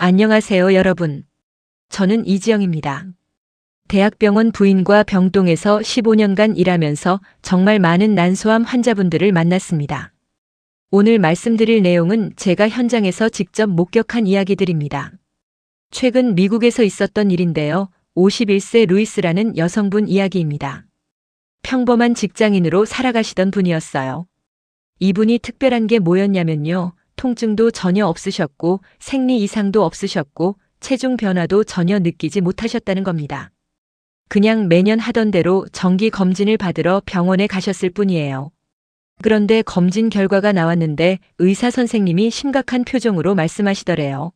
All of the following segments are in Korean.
안녕하세요, 여러분. 저는 이지영입니다. 대학병원 부인과 병동에서 15년간 일하면서 정말 많은 난소암 환자분들을 만났습니다. 오늘 말씀드릴 내용은 제가 현장에서 직접 목격한 이야기들입니다. 최근 미국에서 있었던 일인데요. 51세 루이스라는 여성분 이야기입니다. 평범한 직장인으로 살아가시던 분이었어요. 이분이 특별한 게 뭐였냐면요. 통증도 전혀 없으셨고 생리 이상도 없으셨고 체중 변화도 전혀 느끼지 못하셨다는 겁니다. 그냥 매년 하던 대로 정기 검진을 받으러 병원에 가셨을 뿐이에요. 그런데 검진 결과가 나왔는데 의사 선생님이 심각한 표정으로 말씀하시더래요.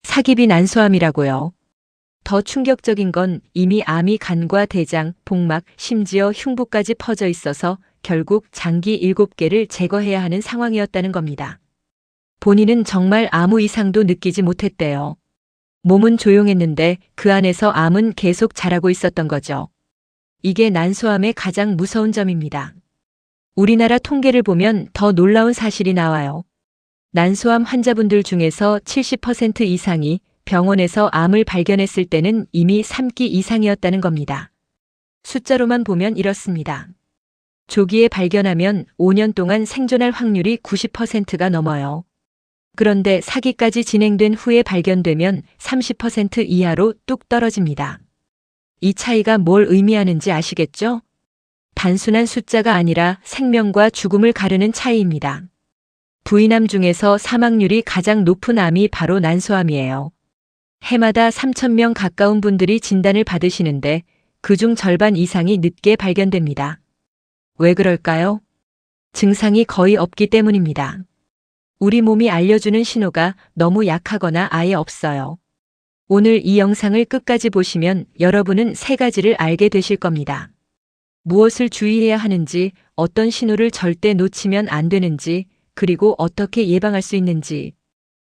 사기비 난소암이라고요. 더 충격적인 건 이미 암이 간과 대장, 복막, 심지어 흉부까지 퍼져 있어서 결국 장기 7개를 제거해야 하는 상황이었다는 겁니다. 본인은 정말 아무 이상도 느끼지 못했대요. 몸은 조용했는데 그 안에서 암은 계속 자라고 있었던 거죠. 이게 난소암의 가장 무서운 점입니다. 우리나라 통계를 보면 더 놀라운 사실이 나와요. 난소암 환자분들 중에서 70% 이상이 병원에서 암을 발견했을 때는 이미 3기 이상이었다는 겁니다. 숫자로만 보면 이렇습니다. 조기에 발견하면 5년 동안 생존할 확률이 90%가 넘어요. 그런데 4기까지 진행된 후에 발견되면 30% 이하로 뚝 떨어집니다. 이 차이가 뭘 의미하는지 아시겠죠? 단순한 숫자가 아니라 생명과 죽음을 가르는 차이입니다. 부인암 중에서 사망률이 가장 높은 암이 바로 난소암이에요. 해마다 3,000명 가까운 분들이 진단을 받으시는데 그중 절반 이상이 늦게 발견됩니다. 왜 그럴까요? 증상이 거의 없기 때문입니다. 우리 몸이 알려주는 신호가 너무 약하거나 아예 없어요. 오늘 이 영상을 끝까지 보시면 여러분은 3가지를 알게 되실 겁니다. 무엇을 주의해야 하는지, 어떤 신호를 절대 놓치면 안 되는지, 그리고 어떻게 예방할 수 있는지.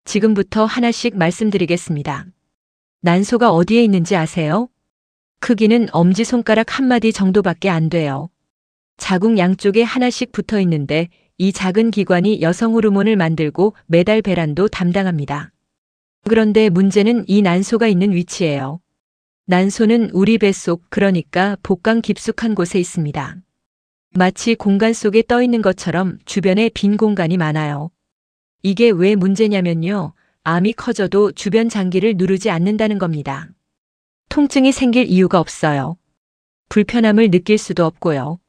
지금부터 하나씩 말씀드리겠습니다. 난소가 어디에 있는지 아세요? 크기는 엄지손가락 한마디 정도밖에 안 돼요. 자궁 양쪽에 하나씩 붙어 있는데 이 작은 기관이 여성 호르몬을 만들고 매달 배란도 담당합니다. 그런데 문제는 이 난소가 있는 위치예요. 난소는 우리 뱃속, 그러니까 복강 깊숙한 곳에 있습니다. 마치 공간 속에 떠 있는 것처럼 주변에 빈 공간이 많아요. 이게 왜 문제냐면요. 암이 커져도 주변 장기를 누르지 않는다는 겁니다. 통증이 생길 이유가 없어요. 불편함을 느낄 수도 없고요.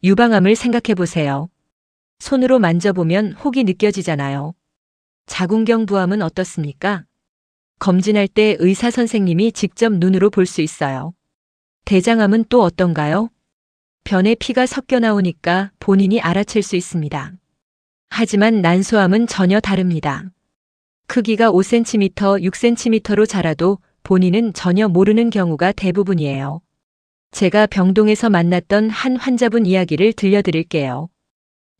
유방암을 생각해 보세요. 손으로 만져보면 혹이 느껴지잖아요. 자궁경부암은 어떻습니까? 검진할 때 의사 선생님이 직접 눈으로 볼 수 있어요. 대장암은 또 어떤가요? 변에 피가 섞여 나오니까 본인이 알아챌 수 있습니다. 하지만 난소암은 전혀 다릅니다. 크기가 5cm, 6cm로 자라도 본인은 전혀 모르는 경우가 대부분이에요. 제가 병동에서 만났던 한 환자분 이야기를 들려드릴게요.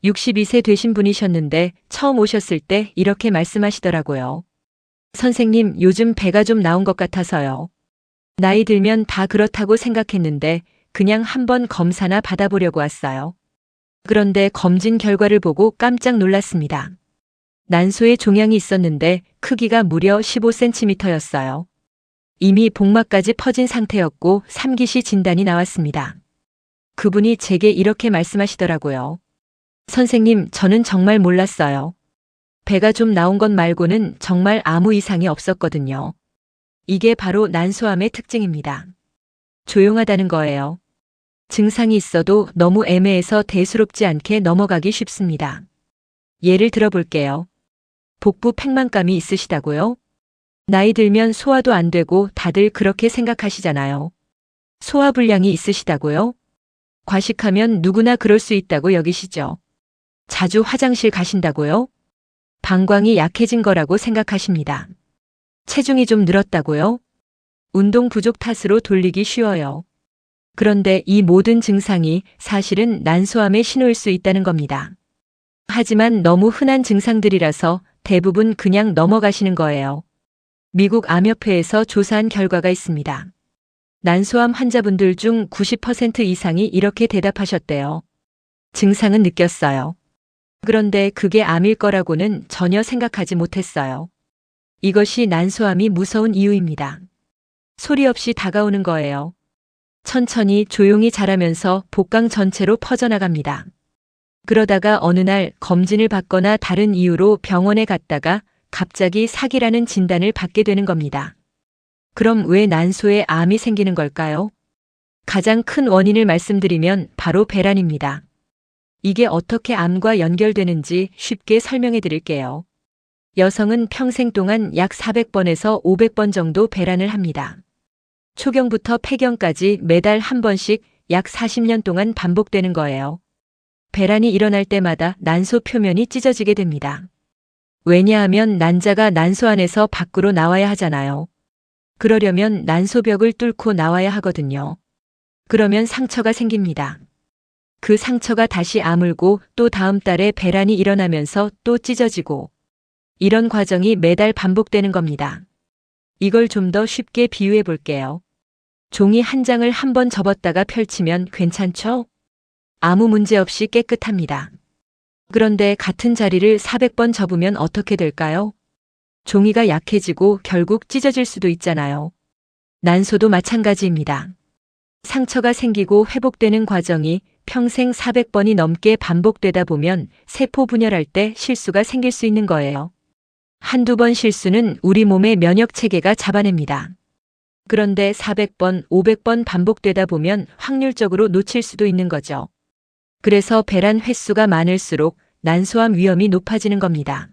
62세 되신 분이셨는데 처음 오셨을 때 이렇게 말씀하시더라고요. 선생님, 요즘 배가 좀 나온 것 같아서요. 나이 들면 다 그렇다고 생각했는데 그냥 한번 검사나 받아보려고 왔어요. 그런데 검진 결과를 보고 깜짝 놀랐습니다. 난소에 종양이 있었는데 크기가 무려 15cm였어요. 이미 복막까지 퍼진 상태였고 3기시 진단이 나왔습니다. 그분이 제게 이렇게 말씀하시더라고요. 선생님, 저는 정말 몰랐어요. 배가 좀 나온 것 말고는 정말 아무 이상이 없었거든요. 이게 바로 난소암의 특징입니다. 조용하다는 거예요. 증상이 있어도 너무 애매해서 대수롭지 않게 넘어가기 쉽습니다. 예를 들어볼게요. 복부 팽만감이 있으시다고요? 나이 들면 소화도 안 되고 다들 그렇게 생각하시잖아요. 소화불량이 있으시다고요? 과식하면 누구나 그럴 수 있다고 여기시죠. 자주 화장실 가신다고요? 방광이 약해진 거라고 생각하십니다. 체중이 좀 늘었다고요? 운동 부족 탓으로 돌리기 쉬워요. 그런데 이 모든 증상이 사실은 난소암의 신호일 수 있다는 겁니다. 하지만 너무 흔한 증상들이라서 대부분 그냥 넘어가시는 거예요. 미국 암협회에서 조사한 결과가 있습니다. 난소암 환자분들 중 90% 이상이 이렇게 대답하셨대요. 증상은 느꼈어요. 그런데 그게 암일 거라고는 전혀 생각하지 못했어요. 이것이 난소암이 무서운 이유입니다. 소리 없이 다가오는 거예요. 천천히 조용히 자라면서 복강 전체로 퍼져나갑니다. 그러다가 어느 날 검진을 받거나 다른 이유로 병원에 갔다가 갑자기 사기라는 진단을 받게 되는 겁니다. 그럼 왜 난소에 암이 생기는 걸까요? 가장 큰 원인을 말씀드리면 바로 배란입니다. 이게 어떻게 암과 연결되는지 쉽게 설명해 드릴게요. 여성은 평생 동안 약 400번에서 500번 정도 배란을 합니다. 초경부터 폐경까지 매달 한 번씩 약 40년 동안 반복되는 거예요. 배란이 일어날 때마다 난소 표면이 찢어지게 됩니다. 왜냐하면 난자가 난소 안에서 밖으로 나와야 하잖아요. 그러려면 난소벽을 뚫고 나와야 하거든요. 그러면 상처가 생깁니다. 그 상처가 다시 아물고 또 다음 달에 배란이 일어나면서 또 찢어지고 이런 과정이 매달 반복되는 겁니다. 이걸 좀 더 쉽게 비유해 볼게요. 종이 한 장을 한 번 접었다가 펼치면 괜찮죠? 아무 문제 없이 깨끗합니다. 그런데 같은 자리를 400번 접으면 어떻게 될까요? 종이가 약해지고 결국 찢어질 수도 있잖아요. 난소도 마찬가지입니다. 상처가 생기고 회복되는 과정이 평생 400번이 넘게 반복되다 보면 세포 분열할 때 실수가 생길 수 있는 거예요. 한두 번 실수는 우리 몸의 면역 체계가 잡아냅니다. 그런데 400번, 500번 반복되다 보면 확률적으로 놓칠 수도 있는 거죠. 그래서 배란 횟수가 많을수록 난소암 위험이 높아지는 겁니다.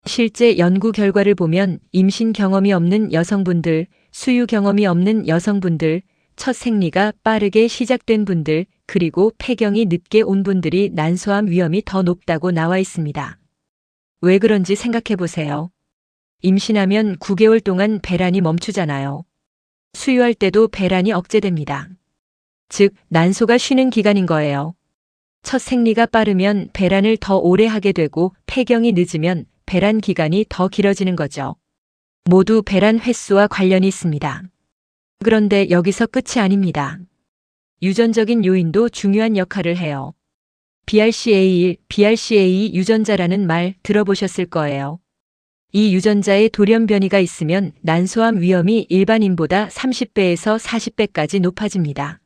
실제 연구 결과를 보면 임신 경험이 없는 여성분들, 수유 경험이 없는 여성분들, 첫 생리가 빠르게 시작된 분들, 그리고 폐경이 늦게 온 분들이 난소암 위험이 더 높다고 나와 있습니다. 왜 그런지 생각해 보세요. 임신하면 9개월 동안 배란이 멈추잖아요. 수유할 때도 배란이 억제됩니다. 즉, 난소가 쉬는 기간인 거예요. 첫 생리가 빠르면 배란을 더 오래 하게 되고 폐경이 늦으면 배란 기간이 더 길어지는 거죠. 모두 배란 횟수와 관련이 있습니다. 그런데 여기서 끝이 아닙니다. 유전적인 요인도 중요한 역할을 해요. BRCA1, BRCA2 유전자라는 말 들어보셨을 거예요. 이 유전자에 돌연 변이가 있으면 난소암 위험이 일반인보다 30배에서 40배까지 높아집니다.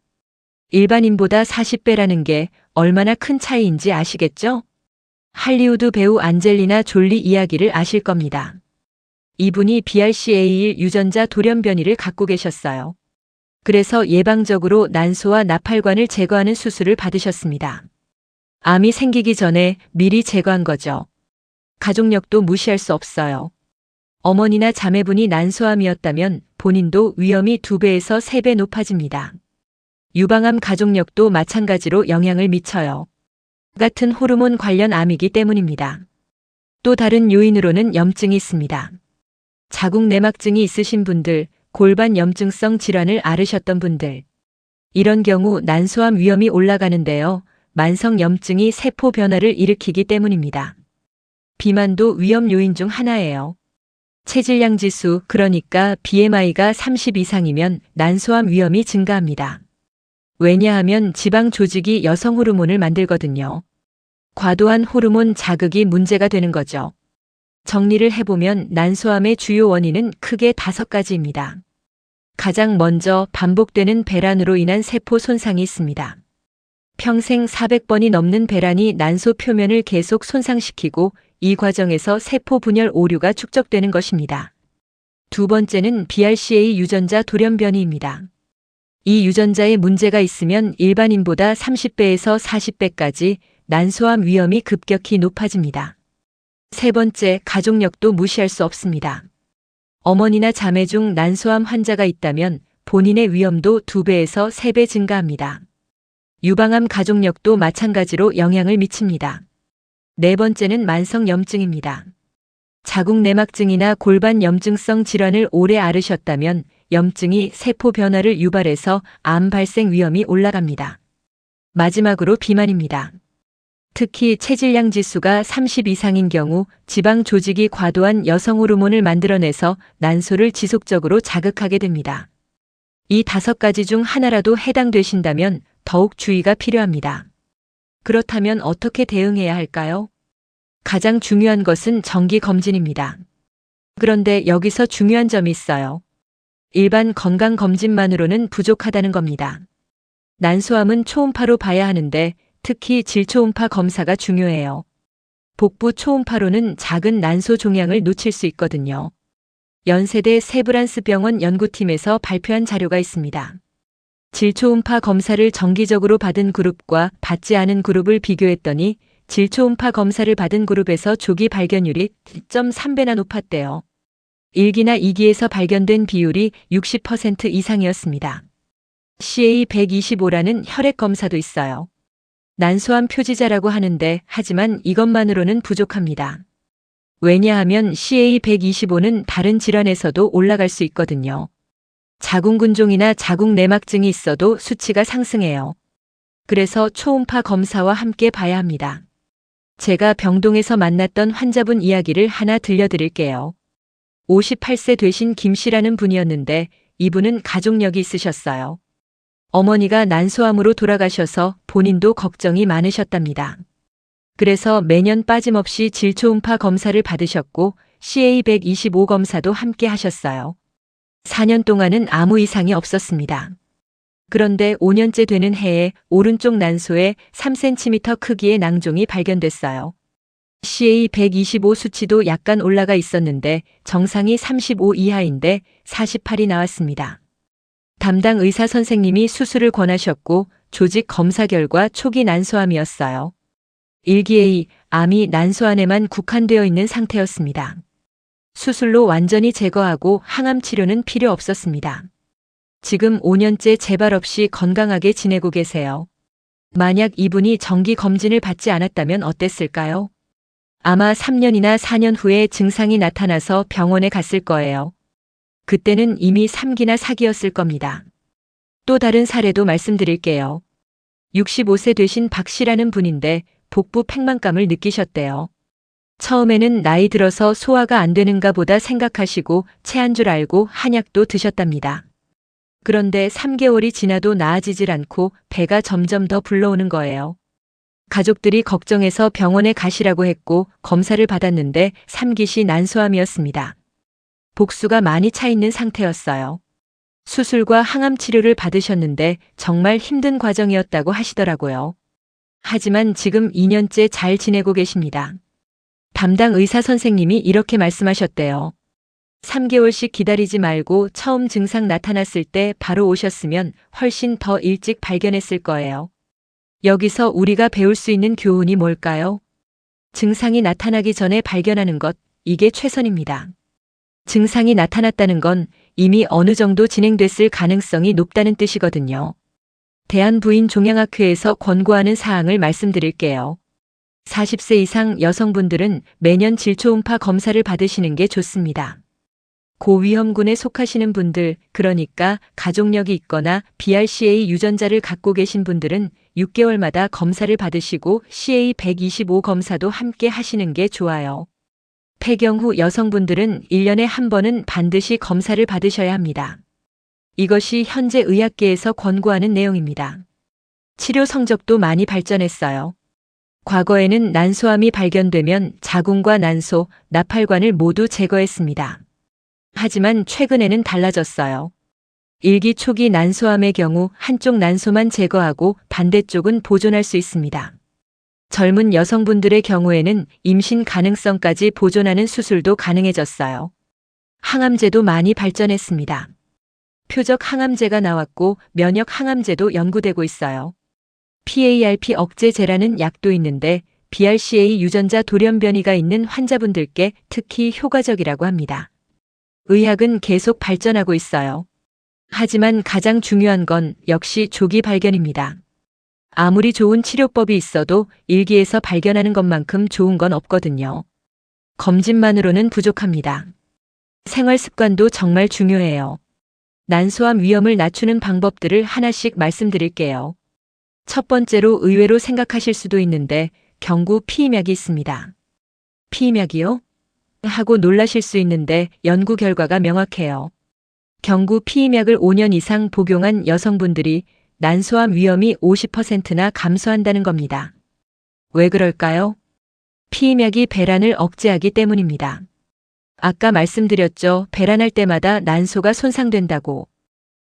일반인보다 40배라는 게 얼마나 큰 차이인지 아시겠죠? 할리우드 배우 안젤리나 졸리 이야기를 아실 겁니다. 이분이 BRCA1 유전자 돌연 변이를 갖고 계셨어요. 그래서 예방적으로 난소와 나팔관을 제거하는 수술을 받으셨습니다. 암이 생기기 전에 미리 제거한 거죠. 가족력도 무시할 수 없어요. 어머니나 자매분이 난소암이었다면 본인도 위험이 2배에서 3배 높아집니다. 유방암 가족력도 마찬가지로 영향을 미쳐요. 같은 호르몬 관련 암이기 때문입니다. 또 다른 요인으로는 염증이 있습니다. 자궁 내막증이 있으신 분들, 골반 염증성 질환을 앓으셨던 분들. 이런 경우 난소암 위험이 올라가는데요. 만성 염증이 세포 변화를 일으키기 때문입니다. 비만도 위험 요인 중 하나예요. 체질량 지수, 그러니까 BMI가 30 이상이면 난소암 위험이 증가합니다. 왜냐하면 지방 조직이 여성 호르몬을 만들거든요. 과도한 호르몬 자극이 문제가 되는 거죠. 정리를 해보면 난소암의 주요 원인은 크게 5가지입니다. 가장 먼저 반복되는 배란으로 인한 세포 손상이 있습니다. 평생 400번이 넘는 배란이 난소 표면을 계속 손상시키고 이 과정에서 세포 분열 오류가 축적되는 것입니다. 두 번째는 BRCA 유전자 돌연 변이입니다. 이 유전자에 문제가 있으면 일반인보다 30배에서 40배까지 난소암 위험이 급격히 높아집니다. 세 번째, 가족력도 무시할 수 없습니다. 어머니나 자매 중 난소암 환자가 있다면 본인의 위험도 2배에서 3배 증가합니다. 유방암 가족력도 마찬가지로 영향을 미칩니다. 네 번째는 만성 염증입니다. 자궁 내막증이나 골반 염증성 질환을 오래 앓으셨다면 염증이 세포 변화를 유발해서 암 발생 위험이 올라갑니다. 마지막으로 비만입니다. 특히 체질량 지수가 30 이상인 경우 지방 조직이 과도한 여성 호르몬을 만들어내서 난소를 지속적으로 자극하게 됩니다. 이 5가지 중 하나라도 해당되신다면 더욱 주의가 필요합니다. 그렇다면 어떻게 대응해야 할까요? 가장 중요한 것은 정기 검진입니다. 그런데 여기서 중요한 점이 있어요. 일반 건강검진만으로는 부족하다는 겁니다. 난소암은 초음파로 봐야 하는데 특히 질초음파 검사가 중요해요. 복부 초음파로는 작은 난소 종양을 놓칠 수 있거든요. 연세대 세브란스 병원 연구팀에서 발표한 자료가 있습니다. 질초음파 검사를 정기적으로 받은 그룹과 받지 않은 그룹을 비교했더니 질초음파 검사를 받은 그룹에서 조기 발견율이 2.3배나 높았대요. 1기나 2기에서 발견된 비율이 60% 이상이었습니다. CA125라는 혈액 검사도 있어요. 난소암 표지자라고 하는데 하지만 이것만으로는 부족합니다. 왜냐하면 CA125는 다른 질환에서도 올라갈 수 있거든요. 자궁근종이나 자궁내막증이 있어도 수치가 상승해요. 그래서 초음파 검사와 함께 봐야 합니다. 제가 병동에서 만났던 환자분 이야기를 하나 들려드릴게요. 58세 되신 김 씨라는 분이었는데 이분은 가족력이 있으셨어요. 어머니가 난소암으로 돌아가셔서 본인도 걱정이 많으셨답니다. 그래서 매년 빠짐없이 질초음파 검사를 받으셨고 CA125 검사도 함께 하셨어요. 4년 동안은 아무 이상이 없었습니다. 그런데 5년째 되는 해에 오른쪽 난소에 3cm 크기의 낭종이 발견됐어요. CA125 수치도 약간 올라가 있었는데 정상이 35 이하인데 48이 나왔습니다. 담당 의사 선생님이 수술을 권하셨고 조직 검사 결과 초기 난소암이었어요. 1기의 암이 난소 안에만 국한되어 있는 상태였습니다. 수술로 완전히 제거하고 항암 치료는 필요 없었습니다. 지금 5년째 재발 없이 건강하게 지내고 계세요. 만약 이분이 정기 검진을 받지 않았다면 어땠을까요? 아마 3년이나 4년 후에 증상이 나타나서 병원에 갔을 거예요. 그때는 이미 3기나 4기였을 겁니다. 또 다른 사례도 말씀드릴게요. 65세 되신 박 씨라는 분인데 복부 팽만감을 느끼셨대요. 처음에는 나이 들어서 소화가 안 되는가 보다 생각하시고 체한 줄 알고 한약도 드셨답니다. 그런데 3개월이 지나도 나아지질 않고 배가 점점 더 불러오는 거예요. 가족들이 걱정해서 병원에 가시라고 했고 검사를 받았는데 3기시 난소암이었습니다. 복수가 많이 차 있는 상태였어요. 수술과 항암 치료를 받으셨는데 정말 힘든 과정이었다고 하시더라고요. 하지만 지금 2년째 잘 지내고 계십니다. 담당 의사 선생님이 이렇게 말씀하셨대요. 3개월씩 기다리지 말고 처음 증상 나타났을 때 바로 오셨으면 훨씬 더 일찍 발견했을 거예요. 여기서 우리가 배울 수 있는 교훈이 뭘까요? 증상이 나타나기 전에 발견하는 것, 이게 최선입니다. 증상이 나타났다는 건 이미 어느 정도 진행됐을 가능성이 높다는 뜻이거든요. 대한부인종양학회에서 권고하는 사항을 말씀드릴게요. 40세 이상 여성분들은 매년 질초음파 검사를 받으시는 게 좋습니다. 고위험군에 속하시는 분들, 그러니까 가족력이 있거나 BRCA 유전자를 갖고 계신 분들은 6개월마다 검사를 받으시고 CA125 검사도 함께 하시는 게 좋아요. 폐경 후 여성분들은 1년에 한 번은 반드시 검사를 받으셔야 합니다. 이것이 현재 의학계에서 권고하는 내용입니다. 치료 성적도 많이 발전했어요. 과거에는 난소암이 발견되면 자궁과 난소, 나팔관을 모두 제거했습니다. 하지만 최근에는 달라졌어요. 1기 초기 난소암의 경우 한쪽 난소만 제거하고 반대쪽은 보존할 수 있습니다. 젊은 여성분들의 경우에는 임신 가능성까지 보존하는 수술도 가능해졌어요. 항암제도 많이 발전했습니다. 표적 항암제가 나왔고 면역 항암제도 연구되고 있어요. PARP 억제제라는 약도 있는데 BRCA 유전자 돌연변이가 있는 환자분들께 특히 효과적이라고 합니다. 의학은 계속 발전하고 있어요. 하지만 가장 중요한 건 역시 조기 발견입니다. 아무리 좋은 치료법이 있어도 1기에서 발견하는 것만큼 좋은 건 없거든요. 검진만으로는 부족합니다. 생활 습관도 정말 중요해요. 난소암 위험을 낮추는 방법들을 하나씩 말씀드릴게요. 첫 번째로 의외로 생각하실 수도 있는데 경구 피임약이 있습니다. 피임약이요? 하고 놀라실 수 있는데 연구 결과가 명확해요. 경구 피임약을 5년 이상 복용한 여성분들이 난소암 위험이 50%나 감소한다는 겁니다. 왜 그럴까요? 피임약이 배란을 억제하기 때문입니다. 아까 말씀드렸죠. 배란할 때마다 난소가 손상된다고.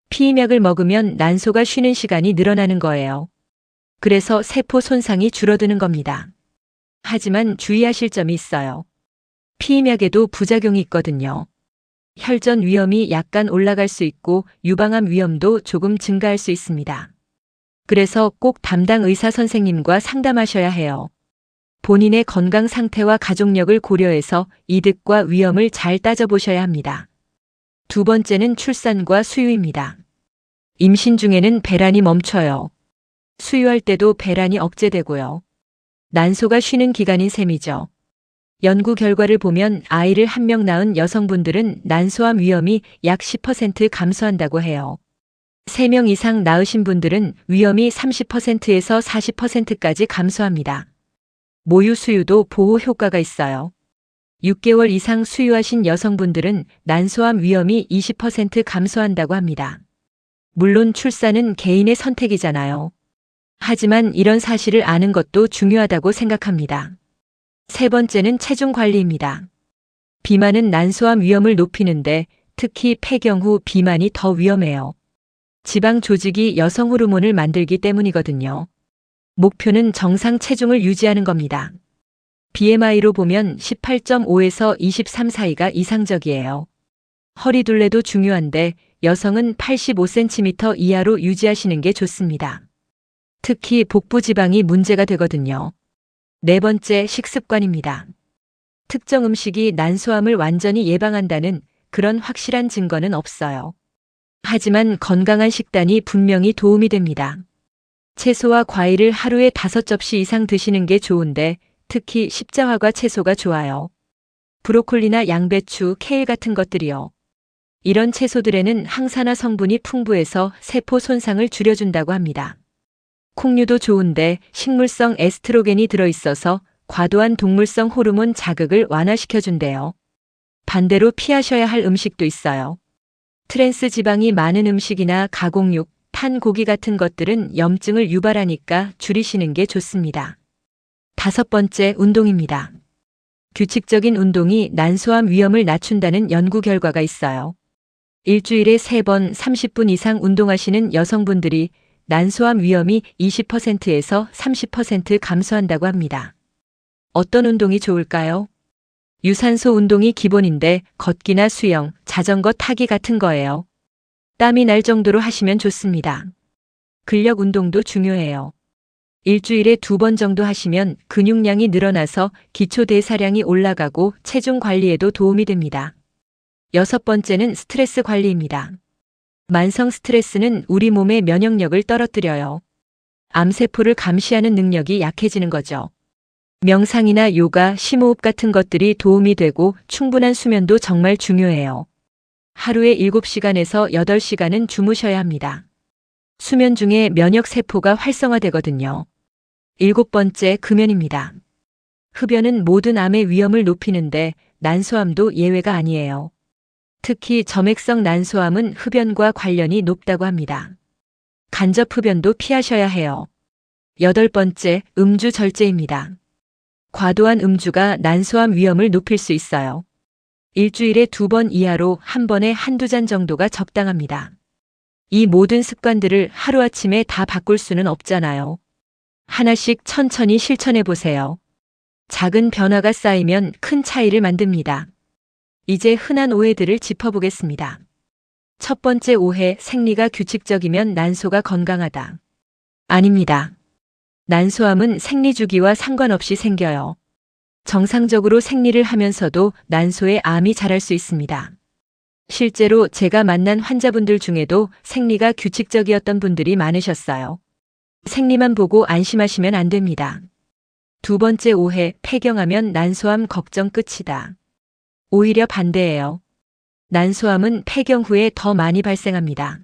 피임약을 먹으면 난소가 쉬는 시간이 늘어나는 거예요. 그래서 세포 손상이 줄어드는 겁니다. 하지만 주의하실 점이 있어요. 피임약에도 부작용이 있거든요. 혈전 위험이 약간 올라갈 수 있고 유방암 위험도 조금 증가할 수 있습니다. 그래서 꼭 담당 의사 선생님과 상담하셔야 해요. 본인의 건강 상태와 가족력을 고려해서 이득과 위험을 잘 따져보셔야 합니다. 두 번째는 출산과 수유입니다. 임신 중에는 배란이 멈춰요. 수유할 때도 배란이 억제되고요. 난소가 쉬는 기간인 셈이죠. 연구 결과를 보면 아이를 한 명 낳은 여성분들은 난소암 위험이 약 10% 감소한다고 해요. 3명 이상 낳으신 분들은 위험이 30%에서 40%까지 감소합니다. 모유 수유도 보호 효과가 있어요. 6개월 이상 수유하신 여성분들은 난소암 위험이 20% 감소한다고 합니다. 물론 출산은 개인의 선택이잖아요. 하지만 이런 사실을 아는 것도 중요하다고 생각합니다. 세 번째는 체중 관리입니다. 비만은 난소암 위험을 높이는데 특히 폐경 후 비만이 더 위험해요. 지방 조직이 여성 호르몬을 만들기 때문이거든요. 목표는 정상 체중을 유지하는 겁니다. BMI로 보면 18.5에서 23 사이가 이상적이에요. 허리 둘레도 중요한데 여성은 85cm 이하로 유지하시는 게 좋습니다. 특히 복부 지방이 문제가 되거든요. 네 번째, 식습관입니다. 특정 음식이 난소암을 완전히 예방한다는 그런 확실한 증거는 없어요. 하지만 건강한 식단이 분명히 도움이 됩니다. 채소와 과일을 하루에 5접시 이상 드시는 게 좋은데 특히 십자화과 채소가 좋아요. 브로콜리나 양배추, 케일 같은 것들이요. 이런 채소들에는 항산화 성분이 풍부해서 세포 손상을 줄여준다고 합니다. 콩류도 좋은데 식물성 에스트로겐이 들어있어서 과도한 동물성 호르몬 자극을 완화시켜준대요. 반대로 피하셔야 할 음식도 있어요. 트랜스 지방이 많은 음식이나 가공육, 탄 고기 같은 것들은 염증을 유발하니까 줄이시는 게 좋습니다. 5번째, 운동입니다. 규칙적인 운동이 난소암 위험을 낮춘다는 연구 결과가 있어요. 일주일에 3번 30분 이상 운동하시는 여성분들이 난소암 위험이 20%에서 30% 감소한다고 합니다. 어떤 운동이 좋을까요? 유산소 운동이 기본인데 걷기나 수영, 자전거 타기 같은 거예요. 땀이 날 정도로 하시면 좋습니다. 근력 운동도 중요해요. 일주일에 2번 정도 하시면 근육량이 늘어나서 기초 대사량이 올라가고 체중 관리에도 도움이 됩니다. 6번째는 스트레스 관리입니다. 만성 스트레스는 우리 몸의 면역력을 떨어뜨려요. 암세포를 감시하는 능력이 약해지는 거죠. 명상이나 요가, 심호흡 같은 것들이 도움이 되고 충분한 수면도 정말 중요해요. 하루에 7시간에서 8시간은 주무셔야 합니다. 수면 중에 면역세포가 활성화되거든요. 7번째, 금연입니다. 흡연은 모든 암의 위험을 높이는데 난소암도 예외가 아니에요. 특히 점액성 난소암은 흡연과 관련이 높다고 합니다. 간접 흡연도 피하셔야 해요. 8번째, 음주 절제입니다. 과도한 음주가 난소암 위험을 높일 수 있어요. 일주일에 2번 이하로 한 번에 1~2잔 정도가 적당합니다. 이 모든 습관들을 하루아침에 다 바꿀 수는 없잖아요. 하나씩 천천히 실천해 보세요. 작은 변화가 쌓이면 큰 차이를 만듭니다. 이제 흔한 오해들을 짚어보겠습니다. 첫 번째 오해, 생리가 규칙적이면 난소가 건강하다. 아닙니다. 난소암은 생리 주기와 상관없이 생겨요. 정상적으로 생리를 하면서도 난소에 암이 자랄 수 있습니다. 실제로 제가 만난 환자분들 중에도 생리가 규칙적이었던 분들이 많으셨어요. 생리만 보고 안심하시면 안 됩니다. 두 번째 오해, 폐경하면 난소암 걱정 끝이다. 오히려 반대예요. 난소암은 폐경 후에 더 많이 발생합니다.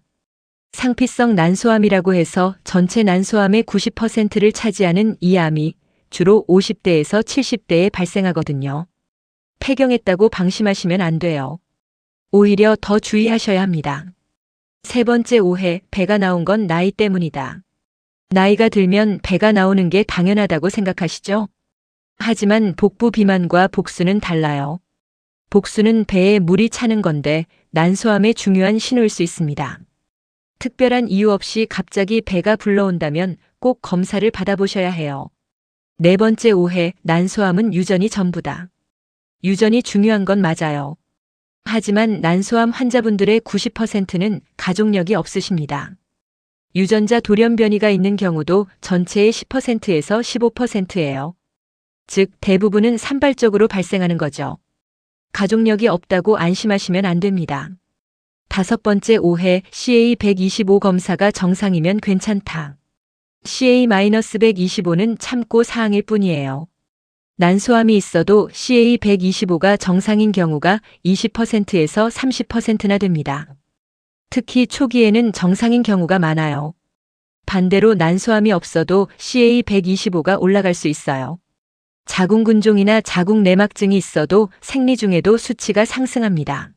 상피성 난소암이라고 해서 전체 난소암의 90%를 차지하는 이 암이 주로 50대에서 70대에 발생하거든요. 폐경했다고 방심하시면 안 돼요. 오히려 더 주의하셔야 합니다. 세 번째 오해, 배가 나온 건 나이 때문이다. 나이가 들면 배가 나오는 게 당연하다고 생각하시죠? 하지만 복부 비만과 복수는 달라요. 복수는 배에 물이 차는 건데 난소암의 중요한 신호일 수 있습니다. 특별한 이유 없이 갑자기 배가 불러온다면 꼭 검사를 받아보셔야 해요. 네 번째 오해, 난소암은 유전이 전부다. 유전이 중요한 건 맞아요. 하지만 난소암 환자분들의 90%는 가족력이 없으십니다. 유전자 돌연변이가 있는 경우도 전체의 10%에서 15%예요. 즉, 대부분은 산발적으로 발생하는 거죠. 가족력이 없다고 안심하시면 안 됩니다. 다섯 번째 오해, CA125 검사가 정상이면 괜찮다. CA-125는 참고 사항일 뿐이에요. 난소암이 있어도 CA125가 정상인 경우가 20%에서 30%나 됩니다. 특히 초기에는 정상인 경우가 많아요. 반대로 난소암이 없어도 CA125가 올라갈 수 있어요. 자궁근종이나 자궁내막증이 있어도 생리 중에도 수치가 상승합니다.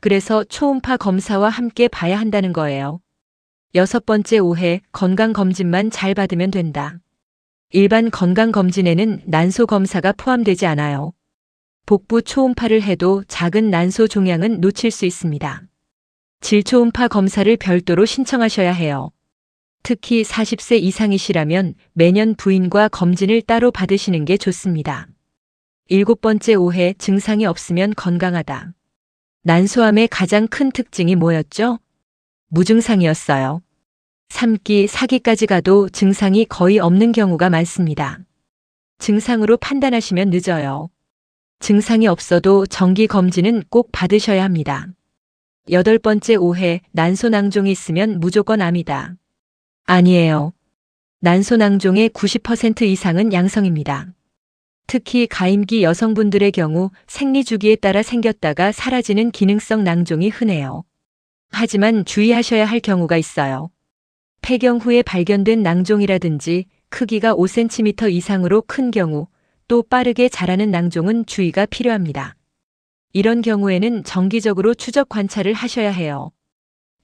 그래서 초음파 검사와 함께 봐야 한다는 거예요. 여섯 번째 오해, 건강검진만 잘 받으면 된다. 일반 건강검진에는 난소 검사가 포함되지 않아요. 복부 초음파를 해도 작은 난소 종양은 놓칠 수 있습니다. 질초음파 검사를 별도로 신청하셔야 해요. 특히 40세 이상이시라면 매년 부인과 검진을 따로 받으시는 게 좋습니다. 일곱 번째 오해, 증상이 없으면 건강하다. 난소암의 가장 큰 특징이 뭐였죠? 무증상이었어요. 3기, 4기까지 가도 증상이 거의 없는 경우가 많습니다. 증상으로 판단하시면 늦어요. 증상이 없어도 정기 검진은 꼭 받으셔야 합니다. 여덟 번째 오해, 난소낭종이 있으면 무조건 암이다. 아니에요. 난소낭종의 90% 이상은 양성입니다. 특히 가임기 여성분들의 경우 생리 주기에 따라 생겼다가 사라지는 기능성 낭종이 흔해요. 하지만 주의하셔야 할 경우가 있어요. 폐경 후에 발견된 낭종이라든지 크기가 5cm 이상으로 큰 경우, 또 빠르게 자라는 낭종은 주의가 필요합니다. 이런 경우에는 정기적으로 추적 관찰을 하셔야 해요.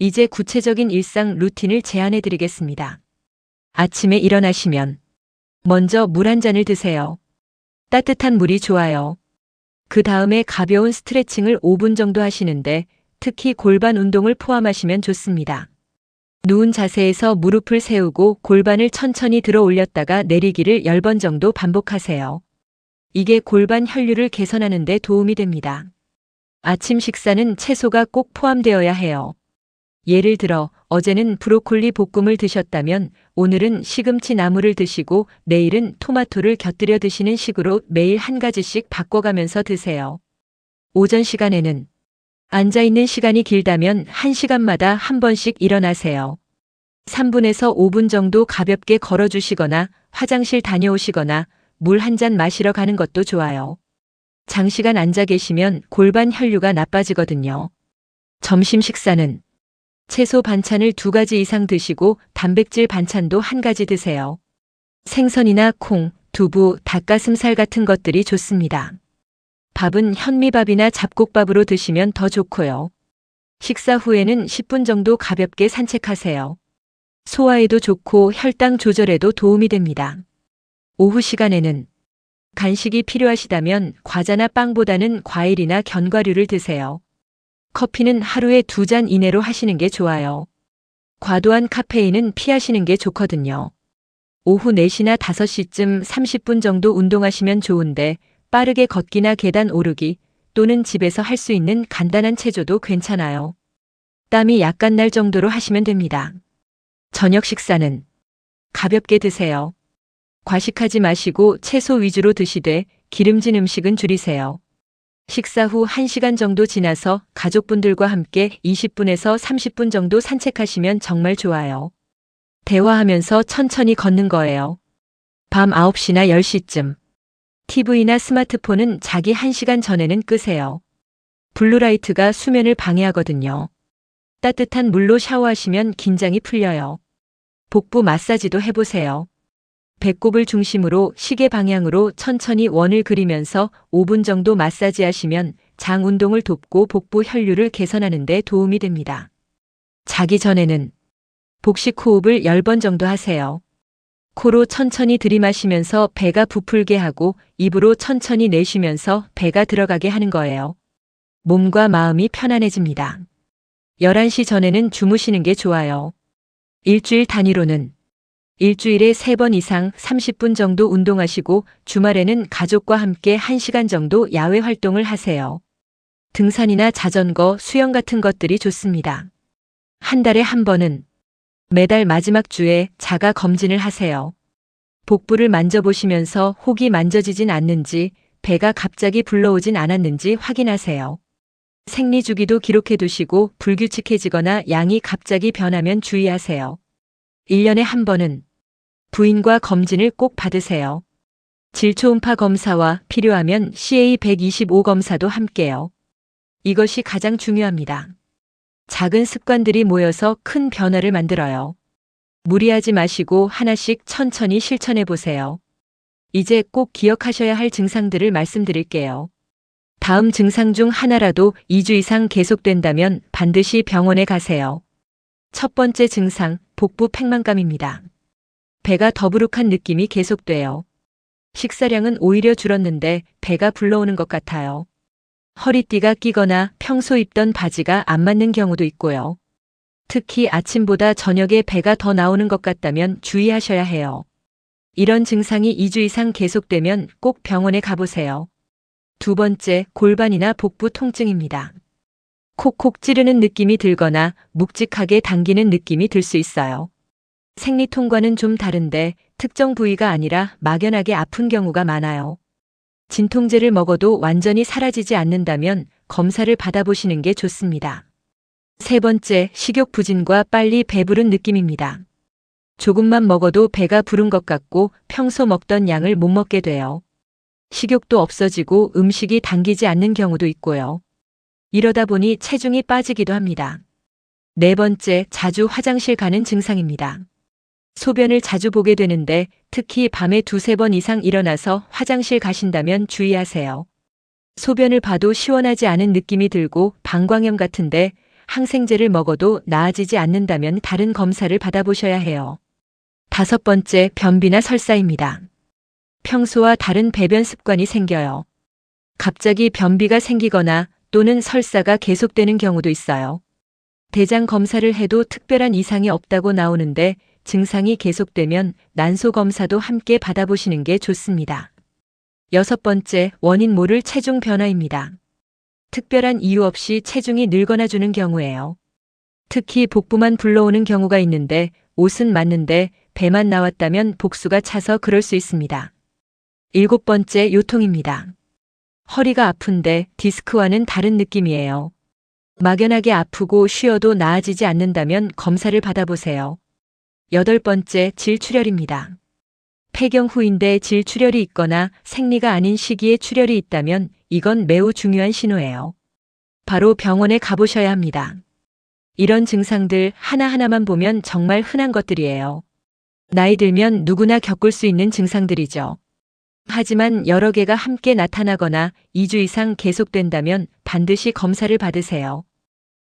이제 구체적인 일상 루틴을 제안해 드리겠습니다. 아침에 일어나시면 먼저 물 한 잔을 드세요. 따뜻한 물이 좋아요. 그 다음에 가벼운 스트레칭을 5분 정도 하시는데 특히 골반 운동을 포함하시면 좋습니다. 누운 자세에서 무릎을 세우고 골반을 천천히 들어 올렸다가 내리기를 10번 정도 반복하세요. 이게 골반 혈류를 개선하는 데 도움이 됩니다. 아침 식사는 채소가 꼭 포함되어야 해요. 예를 들어 어제는 브로콜리 볶음을 드셨다면 오늘은 시금치 나물을 드시고 내일은 토마토를 곁들여 드시는 식으로 매일 한 가지씩 바꿔가면서 드세요. 오전 시간에는 앉아있는 시간이 길다면 1시간마다 한 번씩 일어나세요. 3분에서 5분 정도 가볍게 걸어주시거나 화장실 다녀오시거나 물 한 잔 마시러 가는 것도 좋아요. 장시간 앉아 계시면 골반 혈류가 나빠지거든요. 점심 식사는 채소 반찬을 2가지 이상 드시고 단백질 반찬도 1가지 드세요. 생선이나 콩, 두부, 닭가슴살 같은 것들이 좋습니다. 밥은 현미밥이나 잡곡밥으로 드시면 더 좋고요. 식사 후에는 10분 정도 가볍게 산책하세요. 소화에도 좋고 혈당 조절에도 도움이 됩니다. 오후 시간에는 간식이 필요하시다면 과자나 빵보다는 과일이나 견과류를 드세요. 커피는 하루에 2잔 이내로 하시는 게 좋아요. 과도한 카페인은 피하시는 게 좋거든요. 오후 4시나 5시쯤 30분 정도 운동하시면 좋은데 빠르게 걷기나 계단 오르기 또는 집에서 할 수 있는 간단한 체조도 괜찮아요. 땀이 약간 날 정도로 하시면 됩니다. 저녁 식사는 가볍게 드세요. 과식하지 마시고 채소 위주로 드시되 기름진 음식은 줄이세요. 식사 후 1시간 정도 지나서 가족분들과 함께 20분에서 30분 정도 산책하시면 정말 좋아요. 대화하면서 천천히 걷는 거예요. 밤 9시나 10시쯤. TV나 스마트폰은 자기 1시간 전에는 끄세요. 블루라이트가 수면을 방해하거든요. 따뜻한 물로 샤워하시면 긴장이 풀려요. 복부 마사지도 해보세요. 배꼽을 중심으로 시계 방향으로 천천히 원을 그리면서 5분 정도 마사지하시면 장 운동을 돕고 복부 혈류를 개선하는 데 도움이 됩니다. 자기 전에는 복식 호흡을 10번 정도 하세요. 코로 천천히 들이마시면서 배가 부풀게 하고 입으로 천천히 내쉬면서 배가 들어가게 하는 거예요. 몸과 마음이 편안해집니다. 11시 전에는 주무시는 게 좋아요. 일주일 단위로는 일주일에 3번 이상 30분 정도 운동하시고 주말에는 가족과 함께 1시간 정도 야외 활동을 하세요. 등산이나 자전거, 수영 같은 것들이 좋습니다. 한 달에 한 번은 매달 마지막 주에 자가 검진을 하세요. 복부를 만져보시면서 혹이 만져지진 않는지, 배가 갑자기 불러오진 않았는지 확인하세요. 생리주기도 기록해 두시고 불규칙해지거나 양이 갑자기 변하면 주의하세요. 1년에 한 번은 부인과 검진을 꼭 받으세요. 질초음파 검사와 필요하면 CA125 검사도 함께요. 이것이 가장 중요합니다. 작은 습관들이 모여서 큰 변화를 만들어요. 무리하지 마시고 하나씩 천천히 실천해 보세요. 이제 꼭 기억하셔야 할 증상들을 말씀드릴게요. 다음 증상 중 하나라도 2주 이상 계속된다면 반드시 병원에 가세요. 첫 번째 증상, 복부 팽만감입니다. 배가 더부룩한 느낌이 계속돼요. 식사량은 오히려 줄었는데 배가 불러오는 것 같아요. 허리띠가 끼거나 평소 입던 바지가 안 맞는 경우도 있고요. 특히 아침보다 저녁에 배가 더 나오는 것 같다면 주의하셔야 해요. 이런 증상이 2주 이상 계속되면 꼭 병원에 가보세요. 두 번째, 골반이나 복부 통증입니다. 콕콕 찌르는 느낌이 들거나 묵직하게 당기는 느낌이 들 수 있어요. 생리통과는 좀 다른데 특정 부위가 아니라 막연하게 아픈 경우가 많아요. 진통제를 먹어도 완전히 사라지지 않는다면 검사를 받아보시는 게 좋습니다. 세 번째, 식욕 부진과 빨리 배부른 느낌입니다. 조금만 먹어도 배가 부른 것 같고 평소 먹던 양을 못 먹게 돼요. 식욕도 없어지고 음식이 당기지 않는 경우도 있고요. 이러다 보니 체중이 빠지기도 합니다. 네 번째, 자주 화장실 가는 증상입니다. 소변을 자주 보게 되는데 특히 밤에 2-3번 이상 일어나서 화장실 가신다면 주의하세요. 소변을 봐도 시원하지 않은 느낌이 들고 방광염 같은데 항생제를 먹어도 나아지지 않는다면 다른 검사를 받아보셔야 해요. 다섯 번째, 변비나 설사입니다. 평소와 다른 배변 습관이 생겨요. 갑자기 변비가 생기거나 또는 설사가 계속되는 경우도 있어요. 대장 검사를 해도 특별한 이상이 없다고 나오는데 증상이 계속되면 난소 검사도 함께 받아보시는 게 좋습니다. 여섯 번째, 원인 모를 체중 변화입니다. 특별한 이유 없이 체중이 늘거나 주는 경우예요. 특히 복부만 불러오는 경우가 있는데 옷은 맞는데 배만 나왔다면 복수가 차서 그럴 수 있습니다. 일곱 번째, 요통입니다. 허리가 아픈데 디스크와는 다른 느낌이에요. 막연하게 아프고 쉬어도 나아지지 않는다면 검사를 받아보세요. 여덟 번째, 질출혈입니다. 폐경 후인데 질출혈이 있거나 생리가 아닌 시기에 출혈이 있다면 이건 매우 중요한 신호예요. 바로 병원에 가보셔야 합니다. 이런 증상들 하나하나만 보면 정말 흔한 것들이에요. 나이 들면 누구나 겪을 수 있는 증상들이죠. 하지만 여러 개가 함께 나타나거나 2주 이상 계속된다면 반드시 검사를 받으세요.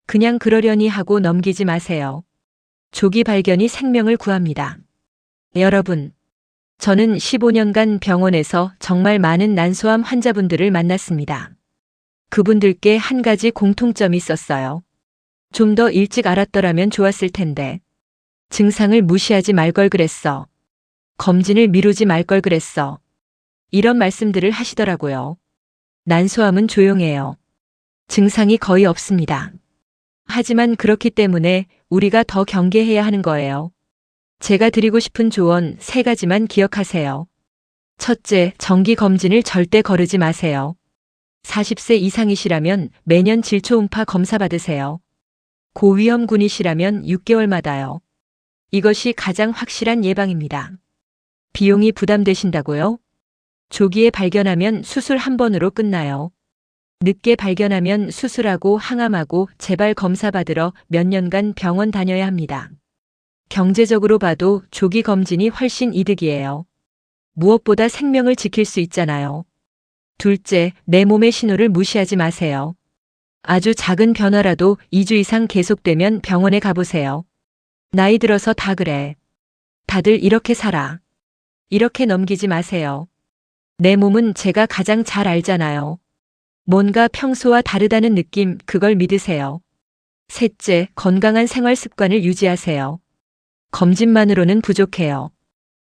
그냥 그러려니 하고 넘기지 마세요. 조기 발견이 생명을 구합니다. 여러분, 저는 15년간 병원에서 정말 많은 난소암 환자분들을 만났습니다. 그분들께 한 가지 공통점이 있었어요. 좀 더 일찍 알았더라면 좋았을 텐데. 증상을 무시하지 말 걸 그랬어. 검진을 미루지 말 걸 그랬어. 이런 말씀들을 하시더라고요. 난소암은 조용해요. 증상이 거의 없습니다. 하지만 그렇기 때문에 우리가 더 경계해야 하는 거예요. 제가 드리고 싶은 조언 3가지만 기억하세요. 첫째, 정기 검진을 절대 거르지 마세요. 40세 이상이시라면 매년 질초음파 검사 받으세요. 고위험군이시라면 6개월마다요. 이것이 가장 확실한 예방입니다. 비용이 부담되신다고요? 조기에 발견하면 수술 한 번으로 끝나요. 늦게 발견하면 수술하고 항암하고 재발 검사 받으러 몇 년간 병원 다녀야 합니다. 경제적으로 봐도 조기 검진이 훨씬 이득이에요. 무엇보다 생명을 지킬 수 있잖아요. 둘째, 내 몸의 신호를 무시하지 마세요. 아주 작은 변화라도 2주 이상 계속되면 병원에 가보세요. 나이 들어서 다 그래. 다들 이렇게 살아. 이렇게 넘기지 마세요. 내 몸은 제가 가장 잘 알잖아요. 뭔가 평소와 다르다는 느낌, 그걸 믿으세요. 셋째, 건강한 생활 습관을 유지하세요. 검진만으로는 부족해요.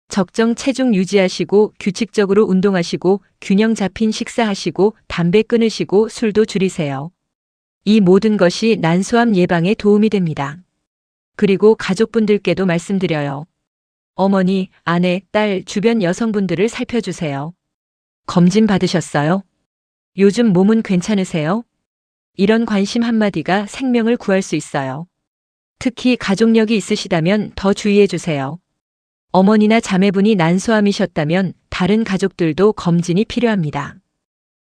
적정 체중 유지하시고 규칙적으로 운동하시고 균형 잡힌 식사하시고 담배 끊으시고 술도 줄이세요. 이 모든 것이 난소암 예방에 도움이 됩니다. 그리고 가족분들께도 말씀드려요. 어머니, 아내, 딸, 주변 여성분들을 살펴주세요. 검진 받으셨어요? 요즘 몸은 괜찮으세요? 이런 관심 한마디가 생명을 구할 수 있어요. 특히 가족력이 있으시다면 더 주의해 주세요. 어머니나 자매분이 난소암이셨다면 다른 가족들도 검진이 필요합니다.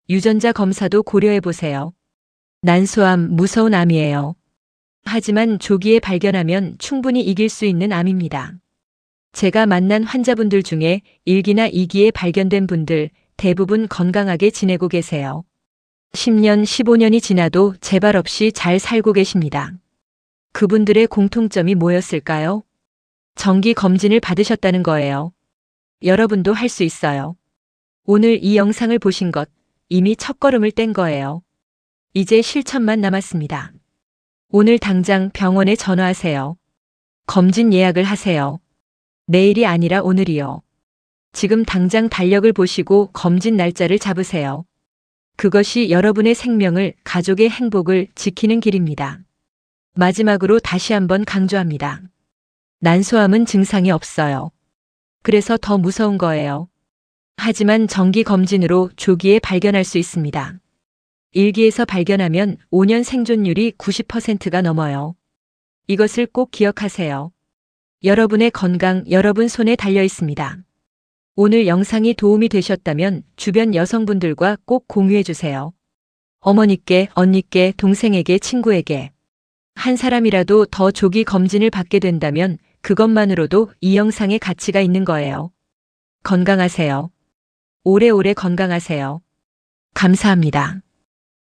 유전자 검사도 고려해 보세요. 난소암 무서운 암이에요. 하지만 조기에 발견하면 충분히 이길 수 있는 암입니다. 제가 만난 환자분들 중에 1기나 2기에 발견된 분들 대부분 건강하게 지내고 계세요. 10년, 15년이 지나도 재발 없이 잘 살고 계십니다. 그분들의 공통점이 뭐였을까요? 정기 검진을 받으셨다는 거예요. 여러분도 할 수 있어요. 오늘 이 영상을 보신 것 이미 첫걸음을 뗀 거예요. 이제 실천만 남았습니다. 오늘 당장 병원에 전화하세요. 검진 예약을 하세요. 내일이 아니라 오늘이요. 지금 당장 달력을 보시고 검진 날짜를 잡으세요. 그것이 여러분의 생명을, 가족의 행복을 지키는 길입니다. 마지막으로 다시 한번 강조합니다. 난소암은 증상이 없어요. 그래서 더 무서운 거예요. 하지만 정기 검진으로 조기에 발견할 수 있습니다. 1기에서 발견하면 5년 생존율이 90%가 넘어요. 이것을 꼭 기억하세요. 여러분의 건강, 여러분 손에 달려 있습니다. 오늘 영상이 도움이 되셨다면 주변 여성분들과 꼭 공유해 주세요. 어머니께, 언니께, 동생에게, 친구에게. 한 사람이라도 더 조기 검진을 받게 된다면 그것만으로도 이 영상의 가치가 있는 거예요. 건강하세요. 오래오래 건강하세요. 감사합니다.